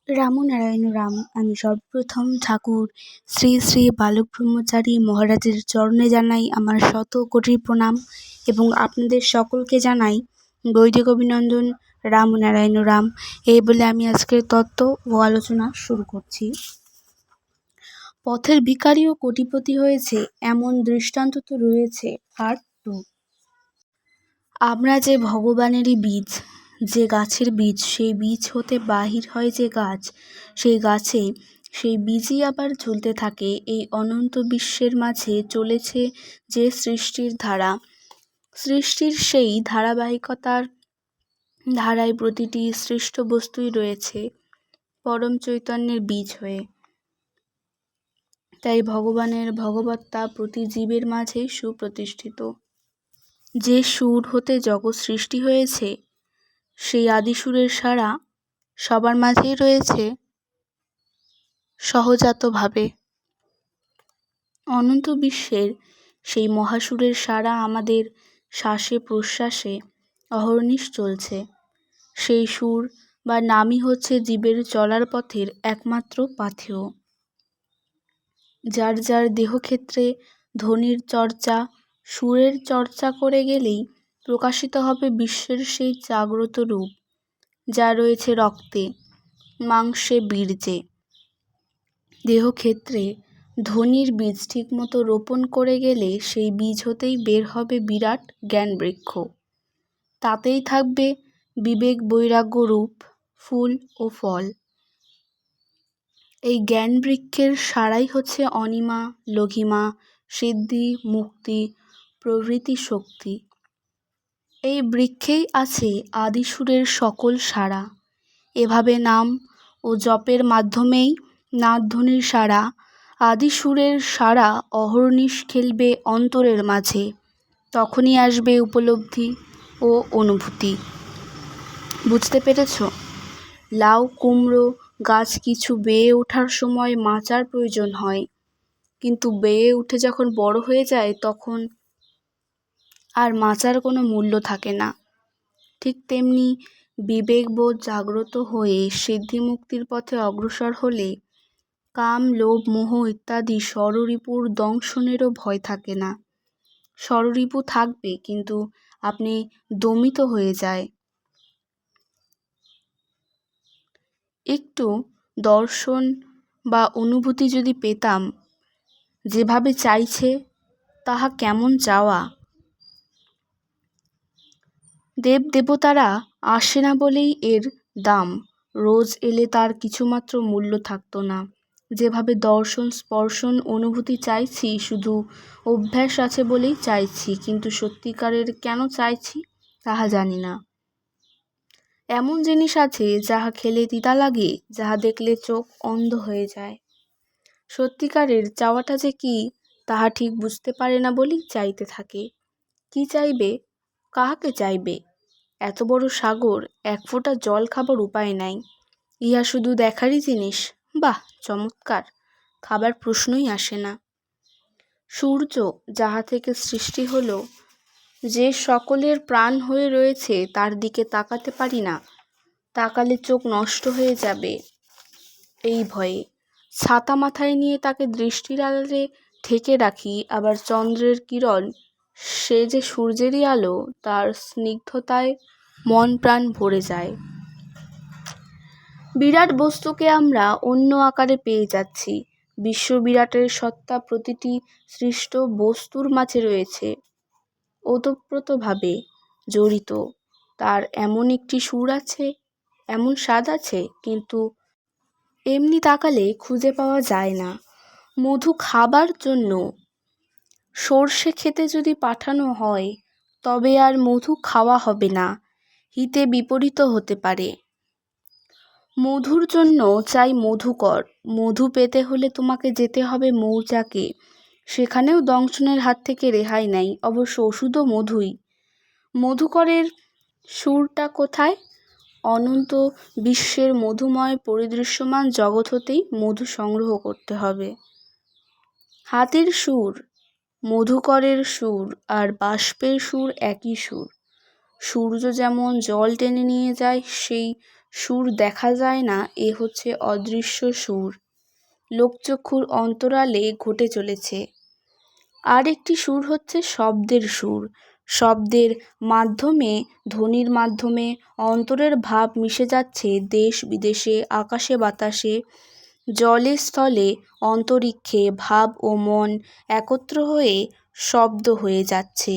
রামনারায়ণ রাম। আমি সর্বপ্রথম ঠাকুর শ্রী শ্রী বালক ব্রহ্মচারী মহারাজের চরণে জানাই আমার শত কোটি প্রণাম এবং আপনাদের সকলকে জানাই বৈদিক অভিনন্দন। রামনারায়ণ রাম। এই বলে আমি আজকের তত্ত্ব ও আলোচনা শুরু করছি। পথের ভিখারিও কোটিপতি হয়েছে এমন দৃষ্টান্ত তো রয়েছে। পার্ট 2। আমরা যে ভগবানেরই বীজ, যে গাছের বীজ, সেই বীজ হতে বাহির হয় যে গাছ, সেই গাছে সেই বীজই আবার ঝুলতে থাকে। এই অনন্ত বিশ্বের মাঝে চলেছে যে সৃষ্টির ধারা, সৃষ্টির সেই ধারাবাহিকতার ধারায় প্রতিটি সৃষ্ট বস্তুই রয়েছে পরম চৈতন্যের বীজ হয়ে। তাই ভগবানের ভগবত্তা প্রতি জীবের মাঝেই সুপ্রতিষ্ঠিত। যে সুর হতে জগৎ সৃষ্টি হয়েছে, সেই আদিসুরের সাড়া সবার মাঝেই রয়েছে সহজাতভাবে। অনন্ত বিশ্বের সেই মহাসুরের সাড়া আমাদের শ্বাসে প্রশ্বাসে অহর্নিশ চলছে। সেই সুর বা নামই হচ্ছে জীবের চলার পথের একমাত্র পাথেয়। যার যার দেহক্ষেত্রে ধ্বনির চর্চা, সুরের চর্চা করে গেলেই প্রকাশিত হবে বিশ্বের সেই জাগ্রত রূপ যা রয়েছে রক্তে, মাংসে, বীর্যে। দেহক্ষেত্রে ধ্বনির বীজ ঠিকমতো রোপণ করে গেলে সেই বীজ হতেই বের হবে বিরাট জ্ঞানবৃক্ষ। তাতেই থাকবে বিবেক বৈরাগ্য রূপ ফুল ও ফল। এই জ্ঞানবৃক্ষের সারাই হচ্ছে অনিমা, লঘিমা, সিদ্ধি, মুক্তি প্রভৃতি শক্তি। এই বৃক্ষেই আছে আদিসুরের সকল সাড়া। এভাবে নাম ও জপের মাধ্যমেই নাদধ্বনির সাড়া, আদিসুরের সাড়া অহর্নিশ খেলবে অন্তরের মাঝে। তখনই আসবে উপলব্ধি ও অনুভূতি। বুঝতে পেরেছ? লাউ কুমড়ো গাছ কিছু বেয়ে ওঠার সময় মাচার প্রয়োজন হয়, কিন্তু বেয়ে উঠে যখন বড় হয়ে যায় তখন আর মাচার কোনো মূল্য থাকে না। ঠিক তেমনি বিবেকবোধ জাগ্রত হয়ে সিদ্ধিমুক্তির পথে অগ্রসর হলে কাম, লোভ, মোহ ইত্যাদি ষড়রিপুর দংশনেরও ভয় থাকে না। ষড়রিপু থাকবে, কিন্তু আপনি দমিত হয়ে যায়। একটু দর্শন বা অনুভূতি যদি পেতাম, যেভাবে চাইছে তাহা কেমন চাওয়া। দেবদেবতারা আসে না বলেই এর দাম। রোজ এলে তার কিছুমাত্র মূল্য থাকতো না। যেভাবে দর্শন, স্পর্শন, অনুভূতি চাইছি, শুধু অভ্যাস আছে বলেই চাইছি, কিন্তু সত্যিকারের কেন চাইছি তাহা জানি না। এমন জিনিস আছে যাহা খেলে তিতা লাগে, যাহা দেখলে চোখ অন্ধ হয়ে যায়। সত্যিকারের চাওয়াটা যে কি তাহা ঠিক বুঝতে পারে না বলেই চাইতে থাকে। কি চাইবে, কাহাকে চাইবে? এত বড় সাগর, এক ফোঁটা জল খাবার উপায় নাই। ইহা শুধু দেখারই জিনিস। বাহ, চমৎকার! খাবার প্রশ্নই আসে না। সূর্য যাহা থেকে সৃষ্টি হলো, যে সকলের প্রাণ হয়ে রয়েছে, তার দিকে তাকাতে পারি না। তাকালে চোখ নষ্ট হয়ে যাবে এই ভয়ে। ছাতা মাথায় নিয়ে তাকে দৃষ্টির আড়ালে ঢেকে রাখি। আবার চন্দ্রের কিরণ, সে যে সূর্যেরই আলো, তার স্নিগ্ধতায় মন প্রাণ ভরে যায়। বিরাট বস্তুকে আমরা অন্য আকারে পেয়ে যাচ্ছি। বিশ্ববিরাটের সত্তা প্রতিটি সৃষ্ট বস্তুর মাঝে রয়েছে, ওতপ্রোতভাবে জড়িত। তার এমন একটি সুর আছে, এমন স্বাদ আছে, কিন্তু এমনি তাকালে খুঁজে পাওয়া যায় না। মধু খাবার জন্য সর্ষে খেতে যদি পাঠানো হয়, তবে আর মধু খাওয়া হবে না, হিতে বিপরীত হতে পারে। মধুর জন্য চাই মধুকর। মধু পেতে হলে তোমাকে যেতে হবে মৌচাকে। সেখানেও দংশনের হাত থেকে রেহাই নাই। অবশ্য ওষুধও মধুই। মধুকরের সুরটা কোথায়? অনন্ত বিশ্বের মধুময় পরিদৃশ্যমান জগৎ হতেই মধু সংগ্রহ করতে হবে। হাতির সুর, মধুকরের সুর আর বাষ্পের সুর একই সুর। সূর্য যেমন জল টেনে নিয়ে যায়, সেই সুর দেখা যায় না, এ হচ্ছে অদৃশ্য সুর, লোকচক্ষুর অন্তরালে ঘটে চলেছে। আর একটি সুর হচ্ছে শব্দের সুর। শব্দের মাধ্যমে, ধ্বনির মাধ্যমে অন্তরের ভাব মিশে যাচ্ছে দেশ বিদেশে, আকাশে বাতাসে, জলে স্থলে, অন্তরিক্ষে। ভাব ও মন একত্র হয়ে শব্দ হয়ে যাচ্ছে।